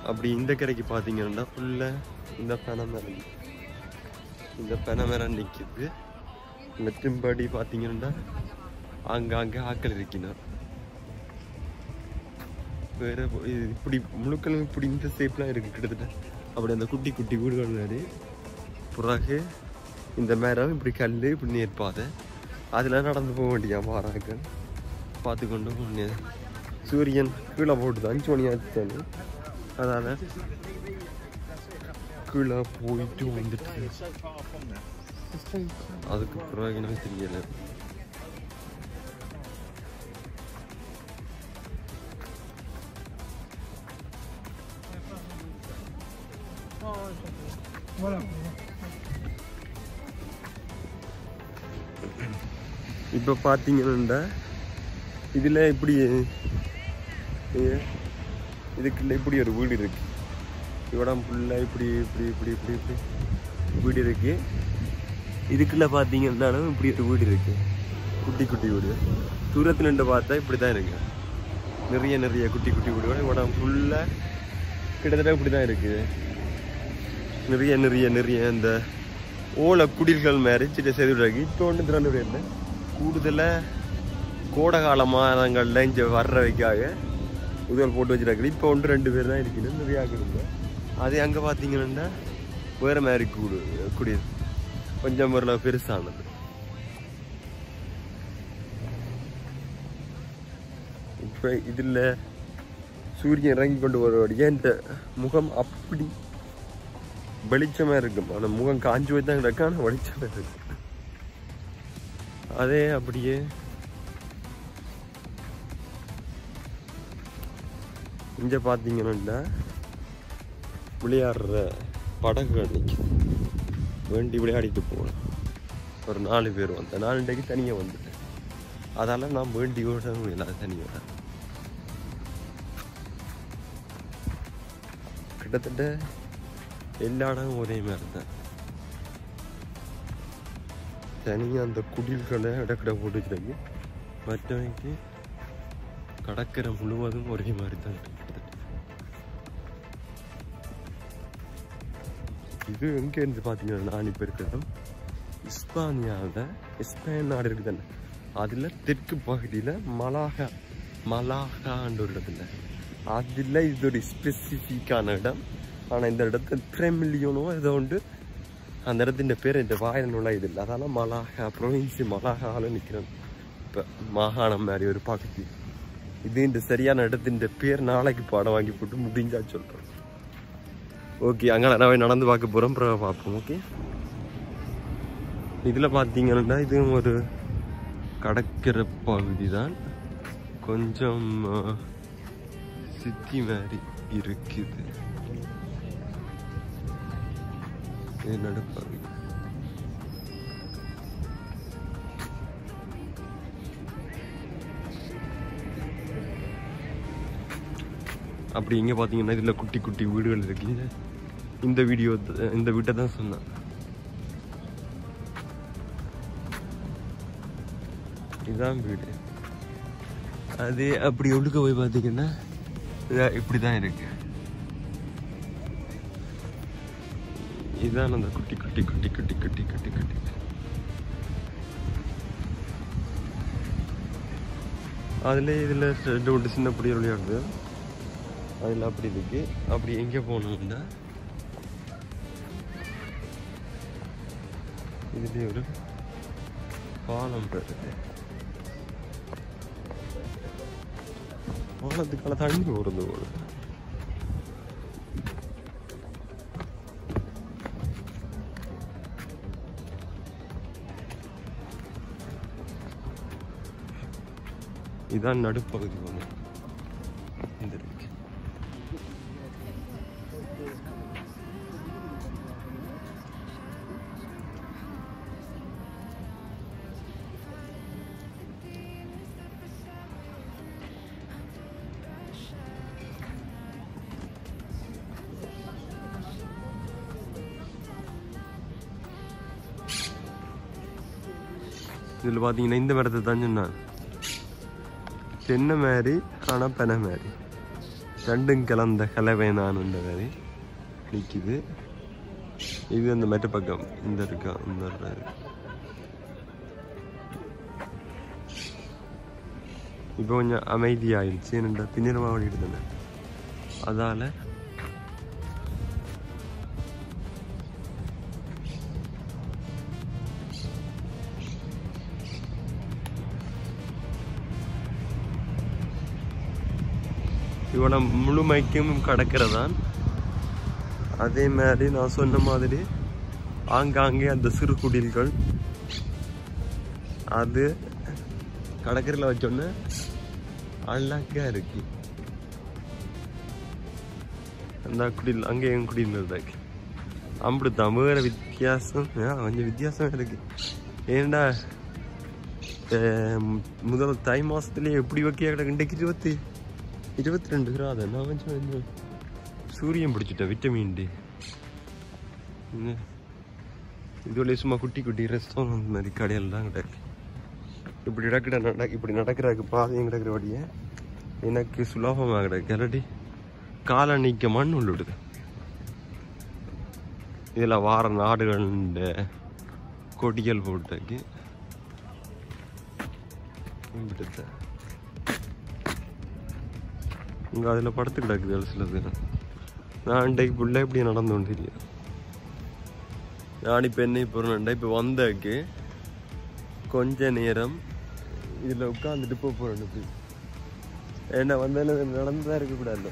அப்படி இந்த கரைக்கு பார்த்தீங்கன்னா ஃபுல்லாக இந்த பனை மரம் நிற்கிது. மெத்தின்படி பார்த்தீங்கன்னா அங்கே ஆக்கள் இருக்கணும். வேறு இப்படி முழுக்களும் இப்படி இந்த ஷேப்லாம் இருக்குது கிட்டத்தட்ட. அப்படி அந்த குட்டி குட்டி வீடுகள் மாதிரி பிறகு இந்த மரம் இப்படி கல் இப்படி நேர்ப்பாதை அதில் நடந்து போக வேண்டிய மாறாக்கள் பார்த்துக்கொண்டு சூரியன் கீழே போட்டு தான் 5 மணி ஆச்சு. அதால் கீழே போயிட்டு வந்துட்டு அதுக்கு பிறகு எனக்கு தெரியலை. இப்போ பார்த்தீங்கன்னா இதில் இப்படி இதுக்குள்ள இப்படி ஒரு வீடு இருக்கு. இடம் ஃபுல்லாக இப்படி இப்படி இப்படி இப்படி இப்படி வீடு இருக்கு. இதுக்குள்ள பார்த்தீங்கன்னா இப்படி ஒரு வீடு இருக்கு, குட்டி குட்டி வீடு. தூரத்தில் நின்று பார்த்தா இப்படி தான் இருக்கு. நிறைய குட்டி குட்டி வீடுகள் இடம் ஃபுல்லாக கிட்டத்தட்ட இப்படி தான் இருக்குது. நிறைய இந்த ஓலை குடில்கள் மாதிரி சின்ன செய்து இப்போ ஒன்று திறந்து கூடுதலாக கோடை கால மாதங்களில் இங்கே வர்றவைக்காக உதவல் போட்டு வச்சுருக்காங்க. இப்போ 1-2 பேர் தான் இருக்குது, நிறையா இருக்குது. அதே அங்கே பார்த்தீங்கன்னா வேறு மாதிரி குடில் கொஞ்சம் ஒரு பெருசானது. இப்போ இதில் சூரியன் இறங்கி கொண்டு வருவடியே இந்த முகம் அப்படி வெளிச்சமாக இருக்கும். ஆனால் முகம் காஞ்சி போய் தான் கிடக்கு, ஆனால் வெளிச்சமாக இருக்கு. அதே அப்படியே இங்கே பார்த்தீங்கன்னா விளையாடுற படகுகள் நிற்கும். வேண்டி விளையாடிட்டு போகலாம். ஒரு 4 பேர் வந்தேன். 4 இன்றைக்கு தனியாக வந்துட்டேன். அதால் நான் வேண்டி ஓட முடியல, தனியாக. கிட்டத்தட்ட எல்லா இடமும் ஒரே மாதிரி தான். தனியாக அந்த குடில்களை இடக்கிட போட்டு வச்சுருங்க. மற்றவங்க கடற்கரை முழுவதும் ஒரே மாதிரி தான் இருக்குது. இது எங்கே இருந்து பார்த்தீங்கன்னா நான் இப்போ இருக்கிற ஸ்பெயின் நாடு இருக்குது தானே, அதில் தெற்கு பகுதியில் மலாகான்ற ஒரு இடத்துல. அதில் இது ஒரு ஸ்பெசிஃபிக்கான இடம். ஆனால் இந்த இடத்துல 3 மில்லியனோ ஏதோ உண்டு. அந்த இடத்தின் பேர் இந்த வாயில் நுழையுது இல்லை. அதனால் மலாகா ப்ரொவின்சி மலாகாவில் நிற்கிறேன். இப்போ மாகாணம் மாதிரி ஒரு பகுதி இது. இந்த சரியான இடத்தின் பேர் நாளைக்கு பாடம் வாங்கி போட்டு முடிஞ்சா சொல்கிறேன். ஓகே, அங்கே நான் நடந்து பார்க்க போகிறோம், அப்புறம் பார்ப்போம். ஓகே, இதில் பார்த்தீங்கன்னா இது ஒரு கடற்கரை பகுதி தான். கொஞ்சம் சித்தி மாதிரி இருக்குது. இது நடுப்பகுதி. அப்படி இங்கே பார்த்தீங்கன்னா இதில் குட்டி குட்டி வீடுகள் இருக்கு. இந்த வீட்டை தான் சொன்னேன். இதுதான் வீடு. அது அப்படி ஒழுக்க போய் பார்த்தீங்கன்னா இப்படி தான் இருக்கு. இதுதான் அந்த குட்டி குட்டி குட்டி குட்டி குட்டி குட்டி குட்டி அதில் இதில் 2 சின்ன பிடி விளையாடுது. அதில் அப்படி இருக்கு. அப்படி எங்கே போகணும்னா இதுலேயே ஒரு பாலம் இருக்குது. பாலத்துக்கான தண்ணி வருது போல. இதான் நடுப்பகுதி ஒன்று இந்த இருக்கு. இதில் பார்த்தீங்கன்னா இந்த மரத்தை தான் சொன்னான், தென்னை மாதிரி ஆனால் பனை மாதிரி. ரெண்டும் கலந்த கலவைனான்னு மாதிரி நிற்கிது. இது அந்த மெட்ட பக்கம் இந்த இருக்கா இந்த இப்போ கொஞ்சம் அமைதியாயிடுச்சு. என்னடா பின்னரமாக ஓடிடுதுன்னு அதால் இவனை முழுமைக்கும் கடக்கிறதான். அதே மாதிரி நான் சொன்ன மாதிரி ஆங்காங்கே அந்த சிறு குடில்கள் அது கடற்கரையில் வச்சோன்னு அழகா இருக்கு. அந்த குடில் அங்கேயும் குடில் இருக்கு. அப்படித்தான் வேற வித்தியாசம் கொஞ்சம் வித்தியாசம் இருக்கு. ஏன்டா முதல் தை மாசத்துலயே எப்படி வைக்க கிடக்கு. இன்றைக்கு 22 கிராது. நான் கொஞ்சம் சூரியன் பிடிச்சிட்டேன். விட்டமின் டி இதுவரை சும்மா குட்டி குட்டி ரெஸ்டாரண்ட் மாதிரி கடையில் தான் கிடக்கு. இப்படி நடக்கிறதுக்கு பாதையும் கிடக்கிறபடியே எனக்கு சுலபமாக கிடக்கு. இல்லாட்டி காலை நீக்க மண் உள்ளிடுது. இதில் வார நாடுகள் கொடிகள் போட்டுக்கு இங்கே அதில் படுத்து கிடக்குது சிலது. நான் இன்றைக்கு புள்ள இப்படி நடந்தோன்னு தெரியும். நான் இப்போ என்ன போகிறேன்டா இப்போ வந்தாக்கு கொஞ்ச நேரம் இதில் உட்காந்துட்டு போகிறேன். இப்படி ஏன்னா வந்தாலும் நடந்துதான் இருக்கக்கூடாது.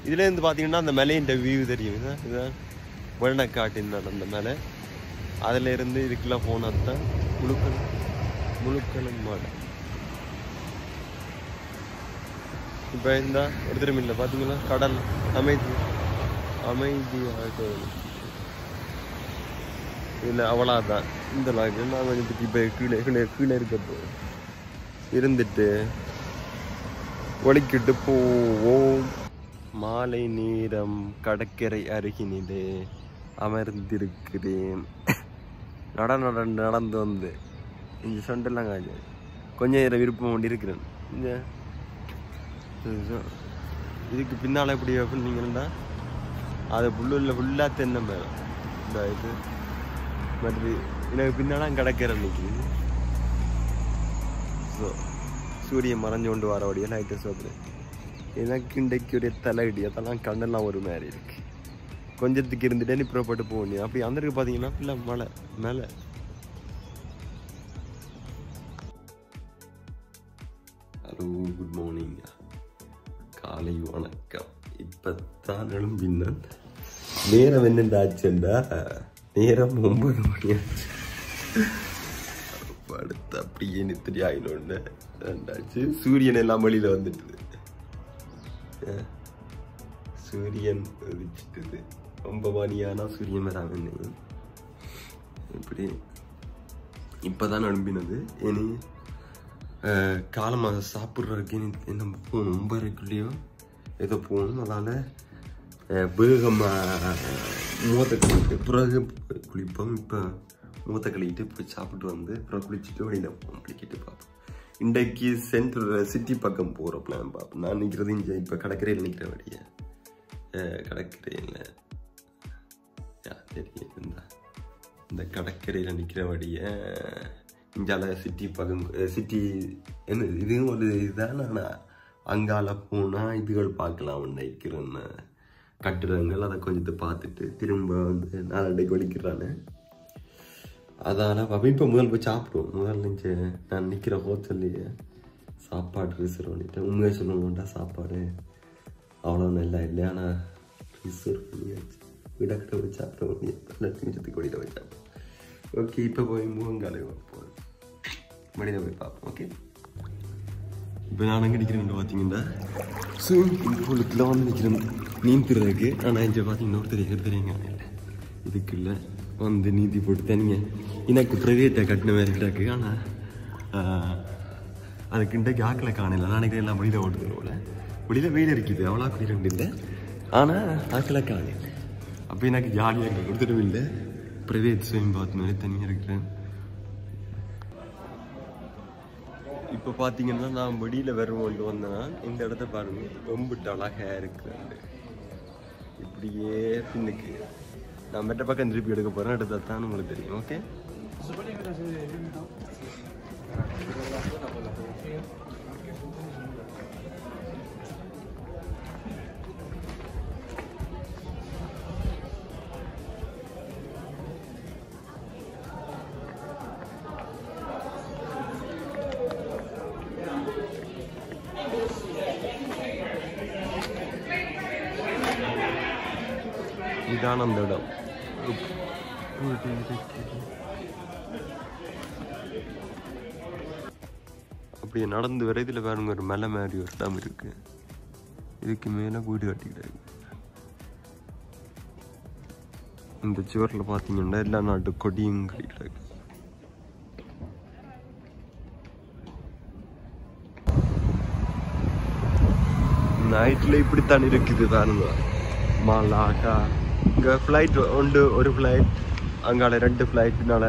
இதுலேருந்து பார்த்தீங்கன்னா அந்த மலையின் வியூ தெரியும். இதுதான் வெள்ளக்காட்டின் அந்த மலை. அதில் இருந்து இதுக்கெல்லாம் போனால் தான் முழுக்கலும் மாடு. இப்போ இந்த ஒருத்தரும் இல்லை பார்த்தீங்களா. கடல் அமைதியாக இல்லை அவ்வளோதான். இந்த லாக்கு நான் கொஞ்சம் பற்றி இப்போ கீழே இருக்கப்போ இருந்துட்டு ஒலிக்கிட்டு போவோம். மாலை நேரம் கடற்கரை அருகினிலே அமர்ந்திருக்கிறேன். நடந்து வந்து இந்த சண்டெல்லாம் காஞ்சு கொஞ்சம் நேரம் விருப்பம் கொண்டு இருக்கிறேன். இந்த இதுக்கு பின்னால் எப்படி அப்படின்னீங்கன்னா அது ஃபுல்லாக தென்னை மரம். இந்த இது மாதிரி எனக்கு பின்னால் கிடக்கிற அன்னைக்கு ஸோ சூரியன் மறைஞ்சு கொண்டு வரபடியே லைட்டு சோப்புறேன். எனக்கு இன்றைக்கு ஒரு தலையடி அதெல்லாம் கண்ணெல்லாம் ஒரு மாதிரி இருக்கு. கொஞ்சத்துக்கு இருந்துட்டே நீ புறப்பட்டு போகணும். அப்படி அந்த இருக்கு பார்த்தீங்கன்னா ஃபுல்லாக மலை மேலே. ஹலோ, குட் மார்னிங், காலை வணக்கம். இப்போத்தான் எழும்பினேன். நேரம் என்னண்டாச்சுண்டா நேரம் 9 மணி ஆச்சு. படுத்து அப்படியே நித்திரி ஆயினோன்னு ரெண்டாச்சு. சூரியன் எல்லாம் வழியில் வந்துட்டுது. சூரியன் உதிச்சிட்டுது. 9 மணியானா சூரியன் வராம இப்படி இப்போதான் எழும்பினது. இனி காலமாக சாப்பிட்றதுக்கு என்ன போகணும். 9:30 ஏதோ போகணும். அதனால் வேகமாக மூத்த கழிட்டு பிறகு குளிப்போம். இப்போ மூத்த கழிக்கிட்டு போய் சாப்பிட்டு வந்து அப்புறம் குளிச்சுட்டு வெளியில் போவோம். குளிக்கிட்டு பார்ப்போம். இன்றைக்கு சிட்டி பக்கம் போகிற பிளான் பார்ப்போம். நான் நிற்கிறது இங்கே இப்போ கடற்கரையில் நிற்கிற வழியை கடற்கரையில் தெரியும். இந்த கடற்கரையில் நிற்கிற வழியை இங்கால சிட்டி பக்கம் சிட்டி என்ன இதுவும் ஒரு இதுதான். ஆனால் அங்கால போனால் இதுகள் பார்க்கலாம். நினைக்கிறேன்னு கட்டிடங்கள் அதை கொஞ்சத்தை பார்த்துட்டு திரும்ப வந்து நாளடைக்கு வலிக்கிறானே. அதனால் இப்போ முதல் போய் சாப்பிடுவோம். முதல்ல நான் நிற்கிற ஹோட்டல்லையே சாப்பாடு ரிசர்வ் பண்ணிட்டேன். உண்மையாக சொல்லணும்டா சாப்பாடு அவ்வளோ நல்லா இல்லை. ஆனால் ரிசர்வ் பண்ணியாச்சு. விடக்கிட்ட போய் சாப்பிட முடியாது. நிமிஷத்துக்கு வெளியில் போய் சாப்பிடுவோம். ஓகே, இப்போ போய் முகங்காலை வைப்போம். வெளியில் போய் பார்ப்போம். ஓகே, இப்போ நான் அங்கே நிற்கிறேன் பார்த்தீங்கன்னா ஸ்விம்மிங் பூலுக்குள்ள வந்து நிற்கிறேன் நீந்துறதுக்கு. ஆனால் இங்கே பார்த்தீங்கன்னா ஒருத்தர் தெரியுங்க இதுக்குள்ள வந்து நீந்தி போட்டு தனிங்க எனக்கு ப்ரைவேட்டாக கட்டின மாதிரி கிட்டாக்கு. ஆனால் அதுக்கு இன்றைக்கு ஆக்களை காணல. நாளைக்கு எல்லாம் வெளியில் ஓட்டுது போல. வெளியில் வெயில் இருக்குது. அவ்வளோ குடிரெண்டு இல்லை. ஆனால் ஆக்களை காணல. அப்போ எனக்கு ஜாலியாக இருக்கு. கொடுத்துட்டும் இல்லை. ப்ரைவேட் ஸ்விம் பாத் மாதிரி தனியாக இருக்கிறேன். இப்போ பார்த்தீங்கன்னா நான் வெளியில் வருவோண்டு வந்தேன்னா இந்த இடத்த பாருங்க எம்பிட்டு அழகாக இருக்குது. இப்படியே பின்னுக்கு நான் மெட்ட பக்கம் திருப்பி எடுக்க போகிறேன். எடுத்தால் தான் உங்களுக்கு தெரியும். ஓகே, இதான அந்த இடம். அப்படியே நடந்து வர இதில் பாருங்க ஒரு மலை மாதிரி ஒரு இடம் இருக்கு. இதுக்கு மேலே வீடு கட்டிக்கிட்டாங்க. இந்த சுவரில் பார்த்தீங்கன்னா எல்லா நாட்டு கொடியும் கட்டிக்கிட்டாங்க. நைட்டில் இப்படித்தான் இருக்குது பாருங்க. மலாக்கா இங்கே ஃப்ளைட் உண்டு. ஒரு ஃப்ளைட் அங்கால 2 ஃப்ளைட்டுனால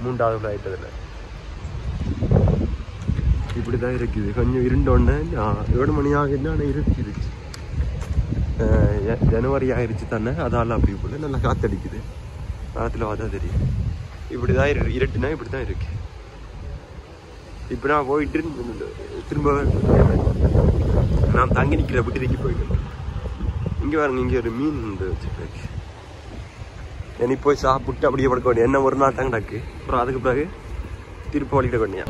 3வது ஃப்ளைட். அதில் இப்படி தான் இருக்குது. கொஞ்சம் இருண்டோடனே 7 மணி ஆகுதுன்னா இருந்துச்சு. ஜனவரி ஆயிடுச்சு தானே, அதால் அப்படி போல நல்லா காற்றடிக்குது. காற்றுல பார்த்தா தெரியும். இப்படி தான் இருட்டுனா இப்படி தான் இருக்கு. இப்போ நான் போயிட்டு திரும்ப நான் தங்கி நிற்கிற விட்டுக்கு போயிட்டு இங்கே பாருங்க. இங்கே ஒரு மீன் வச்சுருக்கு. எனக்கு போய் சாப்பிட்டு அப்படியே படுக்க வேண்டிய என்ன ஒரு நாள் தாங்கடாக்கு. அப்புறம் அதுக்கு பிறகு திருப்ப வழிகிட வேண்டியா.